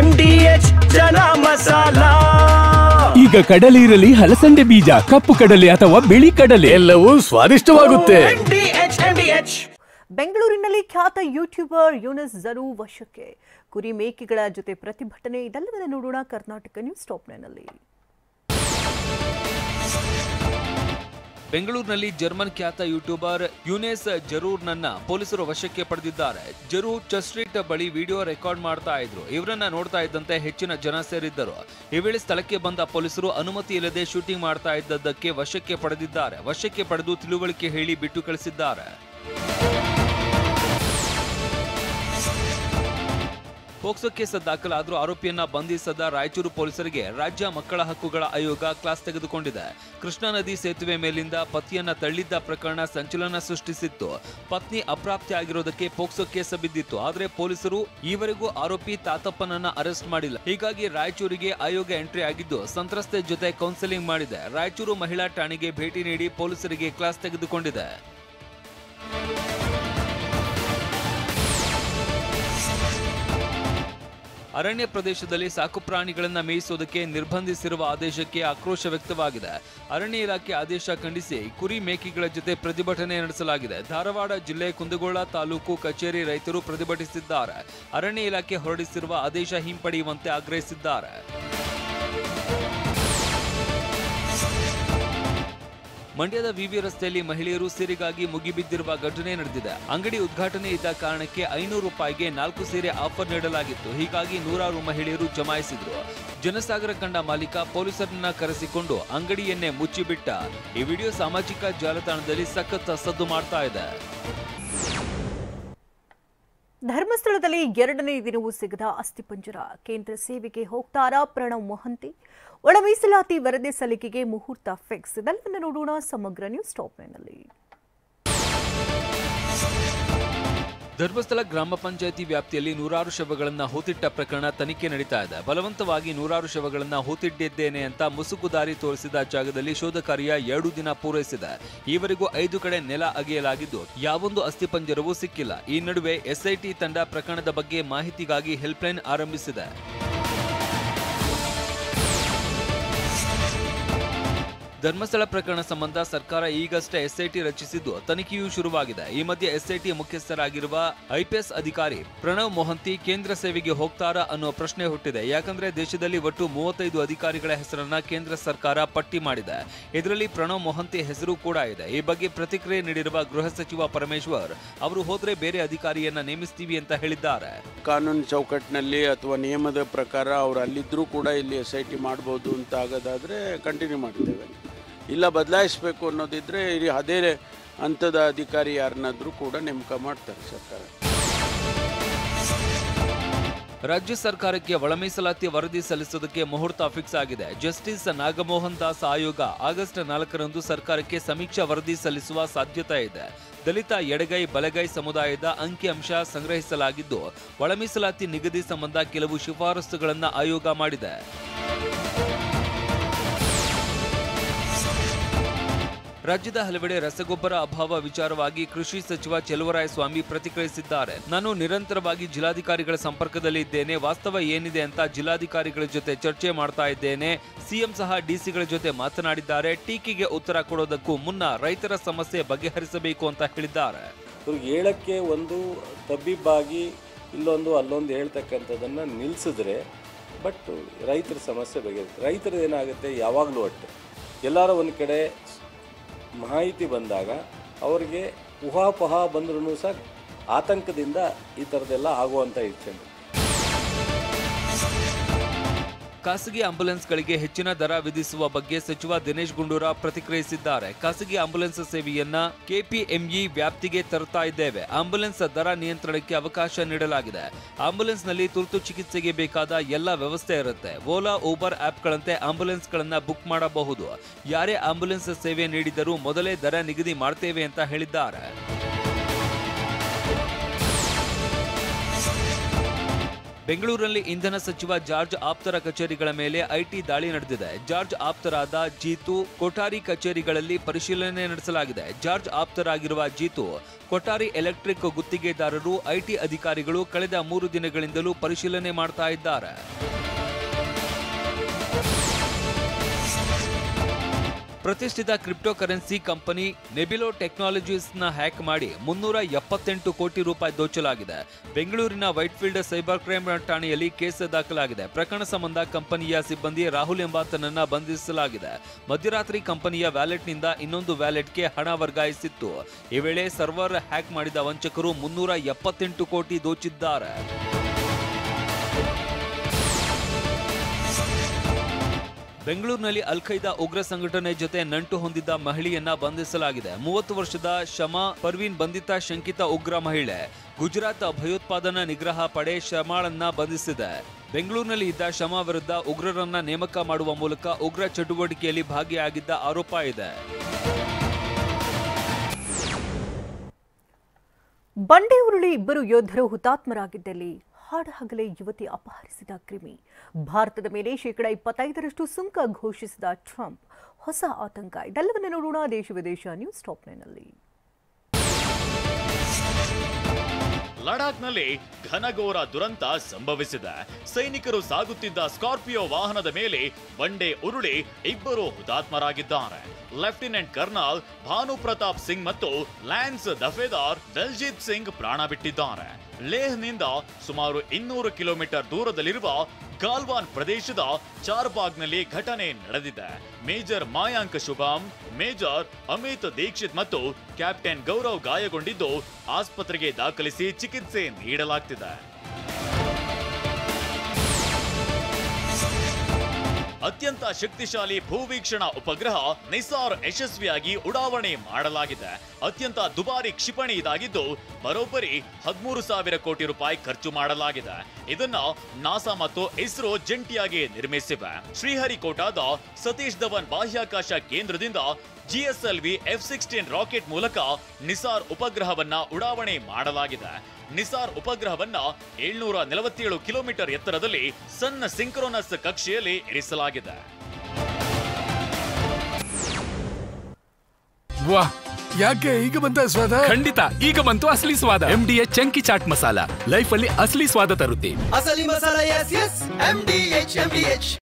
MDH ಜನ ಮಸಾಲಾ. ಈಗ ಕಡಲೆ ಇರಲಿ, ಹಲಸಂದೆ ಬೀಜ, ಕಪ್ಪು ಕಡಲೆ ಅಥವಾ ಬಿಳಿ ಕಡಲೆ, ಎಲ್ಲವೂ ಸ್ವಾದಿಷ್ಟವಾಗುತ್ತೆ. MDH. ಬೆಂಗಳೂರಿನಲ್ಲಿ ಖ್ಯಾತ ಯೂಟ್ಯೂಬರ್ ಯೂನಿಸ್ ಜರೂ ವಶಕ್ಕೆ. ಕುರಿ ಮೇಕೆಗಳ ಜೊತೆ ಪ್ರತಿಭಟನೆ. ಇದೆಲ್ಲವನ್ನ ನೋಡೋಣ ಕರ್ನಾಟಕ ನ್ಯೂಸ್ ಟಾಪ್ 9 ನಲ್ಲಿ. ಬೆಂಗಳೂರಿನಲ್ಲಿ ಜರ್ಮನ್ ಖ್ಯಾತ ಯೂಟ್ಯೂಬರ್ ಯೂನಿಸ್ ಜರೂರ್ನನ್ನ ಪೊಲೀಸರು ವಶಕ್ಕೆ ಪಡೆದಿದ್ದಾರೆ. ಜರೂರ್ ಚರ್ಚ್ ಸ್ಟ್ರೀಟ್ ಬಳಿ ವಿಡಿಯೋ ರೆಕಾರ್ಡ್ ಮಾಡ್ತಾ ಇದ್ರು. ಇವರನ್ನ ನೋಡ್ತಾ ಇದ್ದಂತೆ ಹೆಚ್ಚಿನ ಜನ ಸೇರಿದ್ದರು. ಈ ವೇಳೆ ಸ್ಥಳಕ್ಕೆ ಬಂದ ಪೊಲೀಸರು ಅನುಮತಿ ಇಲ್ಲದೆ ಶೂಟಿಂಗ್ ಮಾಡ್ತಾ ಇದ್ದದ್ದಕ್ಕೆ ವಶಕ್ಕೆ ಪಡೆದಿದ್ದಾರೆ. ವಶಕ್ಕೆ ಪಡೆದು ತಿಳುವಳಿಕೆ ಹೇಳಿ ಬಿಟ್ಟು ಕಳಿಸಿದ್ದಾರೆ. ಪೋಕ್ಸೋ ಕೇಸ್ ದಾಖಲಾದರೂ ಆರೋಪಿಯನ್ನ ಬಂಧಿಸದ ರಾಯಚೂರು ಪೊಲೀಸರಿಗೆ ರಾಜ್ಯ ಮಕ್ಕಳ ಹಕ್ಕುಗಳ ಆಯೋಗ ಕ್ಲಾಸ್ ತೆಗೆದುಕೊಂಡಿದೆ. ಕೃಷ್ಣಾ ನದಿ ಸೇತುವೆ ಮೇಲಿಂದ ಪತಿಯನ್ನ ತಳ್ಳಿದ್ದ ಪ್ರಕರಣ ಸಂಚಲನ ಸೃಷ್ಟಿಸಿತ್ತು. ಪತ್ನಿ ಅಪ್ರಾಪ್ತಿ ಆಗಿರೋದಕ್ಕೆ ಪೋಕ್ಸೋ ಕೇಸ್ ಬಿದ್ದಿತ್ತು. ಆದರೆ ಪೊಲೀಸರು ಈವರೆಗೂ ಆರೋಪಿ ತಾತಪ್ಪನನ್ನ ಅರೆಸ್ಟ್ ಮಾಡಿಲ್ಲ. ಹೀಗಾಗಿ ರಾಯಚೂರಿಗೆ ಆಯೋಗ ಎಂಟ್ರಿ ಆಗಿದ್ದು ಸಂತ್ರಸ್ತೆ ಜೊತೆ ಕೌನ್ಸೆಲಿಂಗ್ ಮಾಡಿದೆ. ರಾಯಚೂರು ಮಹಿಳಾ ಠಾಣೆಗೆ ಭೇಟಿ ನೀಡಿ ಪೊಲೀಸರಿಗೆ ಕ್ಲಾಸ್ ತೆಗೆದುಕೊಂಡಿದೆ. ಅರಣ್ಯ ಪ್ರದೇಶದಲ್ಲಿ ಸಾಕು ಪ್ರಾಣಿಗಳನ್ನು ಮೇಯಿಸುವುದಕ್ಕೆ ನಿರ್ಬಂಧಿಸಿರುವ ಆದೇಶಕ್ಕೆ ಆಕ್ರೋಶ ವ್ಯಕ್ತವಾಗಿದೆ. ಅರಣ್ಯ ಇಲಾಖೆ ಆದೇಶ ಖಂಡಿಸಿ ಕುರಿ ಮೇಕೆಗಳ ಜೊತೆ ಪ್ರತಿಭಟನೆ ನಡೆಸಲಾಗಿದೆ. ಧಾರವಾಡ ಜಿಲ್ಲೆ ಕುಂದಗೋಳ ತಾಲೂಕು ಕಚೇರಿ ರೈತರು ಪ್ರತಿಭಟಿಸಿದ್ದಾರೆ. ಅರಣ್ಯ ಇಲಾಖೆ ಹೊರಡಿಸಿರುವ ಆದೇಶ ಹಿಂಪಡೆಯುವಂತೆ ಆಗ್ರಹಿಸಿದ್ದಾರೆ. ಮಂಡ್ಯದ ವಿವಿ ರಸ್ತೆಯಲ್ಲಿ ಮಹಿಳೆಯರು ಸೀರೆಗಾಗಿ ಮುಗಿಬಿದ್ದಿರುವ ಘಟನೆ ನಡೆದಿದೆ. ಅಂಗಡಿ ಉದ್ಘಾಟನೆ ಇದ್ದ ಕಾರಣಕ್ಕೆ 500 ರೂಪಾಯಿಗೆ 4 ಸೀರೆ ಆಫರ್ ನೀಡಲಾಗಿತ್ತು. ಹೀಗಾಗಿ ನೂರಾರು ಮಹಿಳೆಯರು ಜಮಾಯಿಸಿದ್ರು. ಜನಸಾಗರ ಕಂಡ ಮಾಲೀಕ ಪೊಲೀಸರನ್ನ ಕರೆಸಿಕೊಂಡು ಅಂಗಡಿಯನ್ನೇ ಮುಚ್ಚಿಬಿಟ್ಟ. ಈ ವಿಡಿಯೋ ಸಾಮಾಜಿಕ ಜಾಲತಾಣದಲ್ಲಿ ಸಖತ್ ಸದ್ದು ಮಾಡ್ತಾ ಇದೆ. ಧರ್ಮಸ್ಥಳದಲ್ಲಿ 2ನೇ ದಿನವೂ ಸಿಗದ ಅಸ್ಥಿಪಂಜರ. ಕೇಂದ್ರ ಸೇವೆಗೆ ಹೋಗ್ತಾರಾ ಪ್ರಣವ್ ಮೊಹಂತಿ? ಒಳ ಮೀಸಲಾತಿ ವರದಿ ಸಲ್ಲಿಕೆಗೆ ಮುಹೂರ್ತ ಫಿಕ್ಸ್. ಇದೆಲ್ಲವನ್ನ ನೋಡೋಣ ಸಮಗ್ರ ನ್ಯೂಸ್ ಟಾಪ್ 9 ನಲ್ಲಿ. ಧರ್ಮಸ್ಥಳ ಗ್ರಾಮ ಪಂಚಾಯಿತಿ ವ್ಯಾಪ್ತಿಯಲ್ಲಿ ನೂರಾರು ಶವಗಳನ್ನು ಹೂತಿಟ್ಟ ಪ್ರಕರಣ ತನಿಖೆ ನಡೀತಾ ಇದೆ. ಬಲವಂತವಾಗಿ ನೂರಾರು ಶವಗಳನ್ನು ಹೂತಿಟ್ಟಿದ್ದೇನೆ ಅಂತ ಮುಸುಕುದಾರಿ ತೋರಿಸಿದ ಜಾಗದಲ್ಲಿ ಶೋಧ ಕಾರ್ಯ 2 ದಿನ ಪೂರೈಸಿದೆ. ಈವರೆಗೂ 5 ಕಡೆ ನೆಲ ಅಗೆಯಲಾಗಿದ್ದು ಯಾವೊಂದು ಅಸ್ಥಿಪಂಜರವೂ ಸಿಕ್ಕಿಲ್ಲ. ಈ ನಡುವೆ SIT ತಂಡ ಪ್ರಕರಣದ ಬಗ್ಗೆ ಮಾಹಿತಿಗಾಗಿ ಹೆಲ್ಪ್ಲೈನ್ ಆರಂಭಿಸಿದೆ. ಧರ್ಮಸ್ಥಳ ಪ್ರಕರಣ ಸಂಬಂಧ ಸರ್ಕಾರ ಈಗಷ್ಟೇ SIT ರಚಿಸಿದ್ದು ತನಿಖೆಯೂ ಶುರುವಾಗಿದೆ. ಈ ಮಧ್ಯೆ SIT ಮುಖ್ಯಸ್ಥರಾಗಿರುವ IPS ಅಧಿಕಾರಿ ಪ್ರಣವ್ ಮೊಹಂತಿ ಕೇಂದ್ರ ಸೇವೆಗೆ ಹೋಗ್ತಾರಾ ಅನ್ನೋ ಪ್ರಶ್ನೆ ಹುಟ್ಟಿದೆ. ಯಾಕಂದ್ರೆ ದೇಶದಲ್ಲಿ ಒಟ್ಟು 35 ಅಧಿಕಾರಿಗಳ ಹೆಸರನ್ನ ಕೇಂದ್ರ ಸರ್ಕಾರ ಪಟ್ಟಿ ಮಾಡಿದೆ. ಇದರಲ್ಲಿ ಪ್ರಣವ್ ಮೊಹಂತಿ ಹೆಸರು ಕೂಡ ಇದೆ. ಈ ಬಗ್ಗೆ ಪ್ರತಿಕ್ರಿಯೆ ನೀಡಿರುವ ಗೃಹ ಸಚಿವ ಪರಮೇಶ್ವರ್ ಅವರು ಹೋದ್ರೆ ಬೇರೆ ಅಧಿಕಾರಿಯನ್ನ ನೇಮಿಸ್ತೀವಿ ಅಂತ ಹೇಳಿದ್ದಾರೆ. ಕಾನೂನು ಚೌಕಟ್ಟಿನಲ್ಲಿ ಅಥವಾ ನಿಯಮದ ಪ್ರಕಾರ ಅವರು ಅಲ್ಲಿದ್ದರೂ ಕೂಡ ಇಲ್ಲಿ SIT ಮಾಡಬಹುದು ಅಂತ ಆಗೋದಾದರೆ ಕಂಟಿನ್ಯೂ ಮಾಡ್ತೇವೆ. ಇಲ್ಲ ಬದಲಾಯಿಸಬೇಕು ಅನ್ನೋದಿದ್ರೆ ಇಲ್ಲಿ ಅದೇ ಹಂತದ ಅಧಿಕಾರಿ ಯಾರನ್ನಾದ್ರೂ ಕೂಡ ನೇಮಕ ಮಾಡ್ತಾರೆ ಸರ್ಕಾರ. ರಾಜ್ಯ ಸರ್ಕಾರಕ್ಕೆ ಒಳ ಮೀಸಲಾತಿ ವರದಿ ಸಲ್ಲಿಸುವುದಕ್ಕೆ ಮುಹೂರ್ತ ಫಿಕ್ಸ್ ಆಗಿದೆ. ಜಸ್ಟಿಸ್ ನಾಗಮೋಹನ್ ದಾಸ್ ಆಯೋಗ ಆಗಸ್ಟ್ 4ರಂದು ಸರ್ಕಾರಕ್ಕೆ ಸಮೀಕ್ಷಾ ವರದಿ ಸಲ್ಲಿಸುವ ಸಾಧ್ಯತೆ ಇದೆ. ದಲಿತ ಎಡಗೈ ಬಲಗೈ ಸಮುದಾಯದ ಅಂಕಿಅಂಶ ಸಂಗ್ರಹಿಸಲಾಗಿದ್ದು ಒಳ ಮೀಸಲಾತಿ ನಿಗದಿ ಸಂಬಂಧ ಕೆಲವು ಶಿಫಾರಸುಗಳನ್ನು ಆಯೋಗ ಮಾಡಿದೆ. ರಾಜ್ಯದ ಹಲವೆಡೆ ರಸಗೊಬ್ಬರ ಅಭಾವ ವಿಚಾರವಾಗಿ ಕೃಷಿ ಸಚಿವ ಚೆಲುವರಾಯಸ್ವಾಮಿ ಪ್ರತಿಕ್ರಿಯಿಸಿದ್ದಾರೆ. ನಾನು ನಿರಂತರವಾಗಿ ಜಿಲ್ಲಾಧಿಕಾರಿಗಳ ಸಂಪರ್ಕದಲ್ಲಿ ಇದ್ದೇನೆ. ವಾಸ್ತವ ಏನಿದೆ ಅಂತ ಜಿಲ್ಲಾಧಿಕಾರಿಗಳ ಜೊತೆ ಚರ್ಚೆ ಮಾಡ್ತಾ ಇದ್ದೇನೆ. ಸಿಎಂ ಸಹ ಡಿಸಿಗಳ ಜೊತೆ ಮಾತನಾಡಿದ್ದಾರೆ. ಟೀಕೆಗೆ ಉತ್ತರ ಕೊಡೋದಕ್ಕೂ ಮುನ್ನ ರೈತರ ಸಮಸ್ಯೆ ಬಗೆಹರಿಸಬೇಕು ಅಂತ ಹೇಳಿದ್ದಾರೆ. ಹೇಳಕ್ಕೆ ಒಂದು ತಬ್ಬಿಬ್ಬಾಗಿ ಇಲ್ಲೊಂದು ಅಲ್ಲೊಂದು ಹೇಳ್ತಕ್ಕಂಥದ್ದನ್ನು ನಿಲ್ಲಿಸಿದ್ರೆ ಬಟ್ ರೈತರ ಸಮಸ್ಯೆ ಬಗೆಹರಿಸುತ್ತೆ. ರೈತರದ್ದು ಏನಾಗುತ್ತೆ, ಯಾವಾಗಲೂ ಒಟ್ಟು ಎಲ್ಲರ ಒಂದು ಕಡೆ ಮಾಹಿತಿ ಬಂದಾಗ ಅವರಿಗೆ ಊಹಾಪೋಹ ಬಂದ್ರೂ ಸಹ ಆತಂಕದಿಂದ ಈ ಥರದ್ದೆಲ್ಲ ಆಗುವಂಥ ಇಚ್ಛೆ. ಖಾಸಗಿ ಆಂಬ್ಯುಲೆನ್ಸ್ಗಳಿಗೆ ಹೆಚ್ಚಿನ ದರ ವಿಧಿಸುವ ಬಗ್ಗೆ ಸಚಿವ ದಿನೇಶ್ ಗುಂಡೂರಾವ್ ಪ್ರತಿಕ್ರಿಯಿಸಿದ್ದಾರೆ. ಖಾಸಗಿ ಆಂಬ್ಯುಲೆನ್ಸ್ ಸೇವೆಯನ್ನ KPME ವ್ಯಾಪ್ತಿಗೆ ತರುತ್ತಾ ಇದ್ದೇವೆ. ಆಂಬ್ಯುಲೆನ್ಸ್ ದರ ನಿಯಂತ್ರಣಕ್ಕೆ ಅವಕಾಶ ನೀಡಲಾಗಿದೆ. ಆಂಬ್ಯುಲೆನ್ಸ್ನಲ್ಲಿ ತುರ್ತು ಚಿಕಿತ್ಸೆಗೆ ಬೇಕಾದ ಎಲ್ಲ ವ್ಯವಸ್ಥೆ ಇರುತ್ತೆ. ಓಲಾ ಊಬರ್ ಆಪ್ಗಳಂತೆ ಆಂಬ್ಯುಲೆನ್ಸ್ಗಳನ್ನ ಬುಕ್ ಮಾಡಬಹುದು. ಯಾರೇ ಆಂಬ್ಯುಲೆನ್ಸ್ ಸೇವೆ ನೀಡಿದರೂ ಮೊದಲೇ ದರ ನಿಗದಿ ಮಾಡ್ತೇವೆ ಅಂತ ಹೇಳಿದ್ದಾರೆ. ಬೆಂಗಳೂರಿನಲ್ಲಿ ಇಂಧನ ಸಚಿವ ಜಾರ್ಜ್ ಆಪ್ತರ ಕಚೇರಿಗಳ ಮೇಲೆ ಐಟಿ ದಾಳಿ ನಡೆದಿದೆ. ಜಾರ್ಜ್ ಆಪ್ತರಾದ ಜೀತು ಕೊಠಾರಿ ಕಚೇರಿಗಳಲ್ಲಿ ಪರಿಶೀಲನೆ ನಡೆಸಲಾಗಿದೆ. ಜಾರ್ಜ್ ಆಪ್ತರಾಗಿರುವ ಜೀತು ಕೊಠಾರಿ ಎಲೆಕ್ಟ್ರಿಕ್ ಗುತ್ತಿಗೆದಾರರು ಐಟಿ ಅಧಿಕಾರಿಗಳು ಕಳೆದ 3 ದಿನಗಳಿಂದಲೂ ಪರಿಶೀಲನೆ ಮಾಡ್ತಾ ಇದ್ದಾರೆ. ಪ್ರತಿಷ್ಠಿತ ಕ್ರಿಪ್ಟೋ ಕರೆನ್ಸಿ ಕಂಪನಿ ನೆಬಿಲೋ ಟೆಕ್ನಾಲಜೀಸ್ನ ಹ್ಯಾಕ್ ಮಾಡಿ 378 ಕೋಟಿ ರೂಪಾಯಿ ದೋಚಲಾಗಿದೆ. ಬೆಂಗಳೂರಿನ ವೈಟ್ಫೀಲ್ಡ್ ಸೈಬರ್ ಕ್ರೈಮ್ ಠಾಣೆಯಲ್ಲಿ ಕೇಸ್ ದಾಖಲಾಗಿದೆ. ಪ್ರಕರಣ ಸಂಬಂಧ ಕಂಪನಿಯ ಸಿಬ್ಬಂದಿ ರಾಹುಲ್ ಎಂಬಾತನನ್ನ ಬಂಧಿಸಲಾಗಿದೆ. ಮಧ್ಯರಾತ್ರಿ ಕಂಪನಿಯ ವ್ಯಾಲೆಟ್ನಿಂದ ಇನ್ನೊಂದು ವ್ಯಾಲೆಟ್ಗೆ ಹಣ ವರ್ಗಾಯಿಸಿತ್ತು. ಈ ವೇಳೆ ಸರ್ವರ್ ಹ್ಯಾಕ್ ಮಾಡಿದ ವಂಚಕರು 378 ಕೋಟಿ ದೋಚಿದ್ದಾರೆ. ಬೆಂಗಳೂರಿನಲ್ಲಿ ಅಲ್ ಖೈದಾ ಉಗ್ರ ಸಂಘಟನೆ ಜೊತೆ ನಂಟು ಹೊಂದಿದ್ದ ಮಹಿಳೆಯನ್ನ ಬಂಧಿಸಲಾಗಿದೆ. 30 ವರ್ಷದ ಶಮಾ ಪರ್ವೀನ್ ಬಂಧಿತ ಶಂಕಿತ ಉಗ್ರ ಮಹಿಳೆ. ಗುಜರಾತ್ ಭಯೋತ್ಪಾದನಾ ನಿಗ್ರಹ ಪಡೆ ಶಮಾಳನ್ನ ಬಂಧಿಸಿದೆ. ಬೆಂಗಳೂರಿನಲ್ಲಿ ಇದ್ದ ಶಮಾ ವಿರುದ್ಧ ಉಗ್ರರನ್ನ ನೇಮಕ ಮಾಡುವ ಮೂಲಕ ಉಗ್ರ ಚಟುವಟಿಕೆಯಲ್ಲಿ ಭಾಗಿಯಾಗಿದ್ದ ಆರೋಪ ಇದೆ. ಬಂಡೆ ಉರುಳಿ ಇಬ್ಬರು ಯೋಧರು ಹುತಾತ್ಮರಾಗಿದ್ದಲ್ಲಿ ಹಾಡಹಗಲೇ ಯುವತಿ ಅಪಹರಿಸಿದ ಕ್ರಿಮಿ. ಭಾರತದ ಮೇಲೆ ಶೇಕಡ 25% ಸುಂಕ ಘೋಷಿಸಿದ ಟ್ರಂಪ್. ಹೊಸ ಆತಂಕ. ಇದೆಲ್ಲವನ್ನು ನೋಡೋಣ ದೇಶ ವಿದೇಶ ನ್ಯೂಸ್ ಟಾಪ್ 9ನಲ್ಲಿ. ಲಡಾಖ್ನಲ್ಲಿ ಘನಘೋರ ದುರಂತ ಸಂಭವಿಸಿದೆ. ಸೈನಿಕರು ಸಾಗುತ್ತಿದ್ದ ಸ್ಕಾರ್ಪಿಯೋ ವಾಹನದ ಮೇಲೆ ಬಂಡೆ ಉರುಳಿ ಇಬ್ಬರು ಹುತಾತ್ಮರಾಗಿದ್ದಾರೆ. ಲೆಫ್ಟಿನೆಂಟ್ ಕರ್ನಲ್ ಭಾನು ಪ್ರತಾಪ್ ಸಿಂಗ್ ಮತ್ತು ಲ್ಯಾನ್ಸ್ ದಫೇದಾರ್ ದಲ್ಜಿತ್ ಸಿಂಗ್ ಪ್ರಾಣ ಬಿಟ್ಟಿದ್ದಾರೆ. ಲೇಹ್ನಿಂದ ಸುಮಾರು 200 ಕಿಲೋಮೀಟರ್ ದೂರದಲ್ಲಿರುವ ಗಾಲ್ವಾನ್ ಪ್ರದೇಶದ ಚಾರ್ಬಾಗ್ನಲ್ಲಿ ಘಟನೆ ನಡೆದಿದೆ. ಮೇಜರ್ ಮಾಯಾಂಕ್ ಶುಭಾಮ್, ಮೇಜರ್ ಅಮಿತ್ ದೀಕ್ಷಿತ್ ಮತ್ತು ಕ್ಯಾಪ್ಟನ್ ಗೌರವ್ ಗಾಯಗೊಂಡಿದ್ದು ಆಸ್ಪತ್ರೆಗೆ ದಾಖಲಿಸಿ ಚಿಕಿತ್ಸೆ ನೀಡಲಾಗ್ತಿದೆ. ಅತ್ಯಂತ ಶಕ್ತಿಶಾಲಿ ಭೂವೀಕ್ಷಣಾ ಉಪಗ್ರಹ ನಿಸಾರ್ ಯಶಸ್ವಿಯಾಗಿ ಉಡಾವಣೆ ಮಾಡಲಾಗಿದೆ. ಅತ್ಯಂತ ದುಬಾರಿ ಕ್ಷಿಪಣಿ ಇದಾಗಿದ್ದು ಬರೋಬ್ಬರಿ 13,000 ಕೋಟಿ ರೂಪಾಯಿ ಖರ್ಚು ಮಾಡಲಾಗಿದೆ. ಇದನ್ನ ನಾಸಾ ಮತ್ತು ಇಸ್ರೋ ಜಂಟಿಯಾಗಿ ನಿರ್ಮಿಸಿವೆ. ಶ್ರೀಹರಿಕೋಟಾದ ಸತೀಶ್ ಧವನ್ ಬಾಹ್ಯಾಕಾಶ ಕೇಂದ್ರದಿಂದ GSLV F-16 ರಾಕೆಟ್ ಮೂಲಕ ನಿಸಾರ್ ಉಪಗ್ರಹವನ್ನ ಉಡಾವಣೆ ಮಾಡಲಾಗಿದೆ. ನಿಸಾರ್ ಉಪಗ್ರಹವನ್ನ 747 ಕಿಲೋಮೀಟರ್ ಎತ್ತರದಲ್ಲಿ ಸನ್ ಸಿಂಕ್ರೋನಸ್ ಕಕ್ಷೆಯಲ್ಲಿ ಇರಿಸಲಾಗಿದೆ. ವಾಹ್, ಯಾಕೆ ಈಗ ಬಂತ ಸ್ವಾದ? ಖಂಡಿತ ಈಗ ಬಂತು ಅಸಲಿ ಸ್ವಾದ. MDH chunky chaat masala life ಅಲ್ಲಿ ಅಸಲಿ ಸ್ವಾದ ತರುತ್ತೆ. ಅಸಲಿ ಮಸಾಲ, ಎಸ್ ಎಸ್ MDH.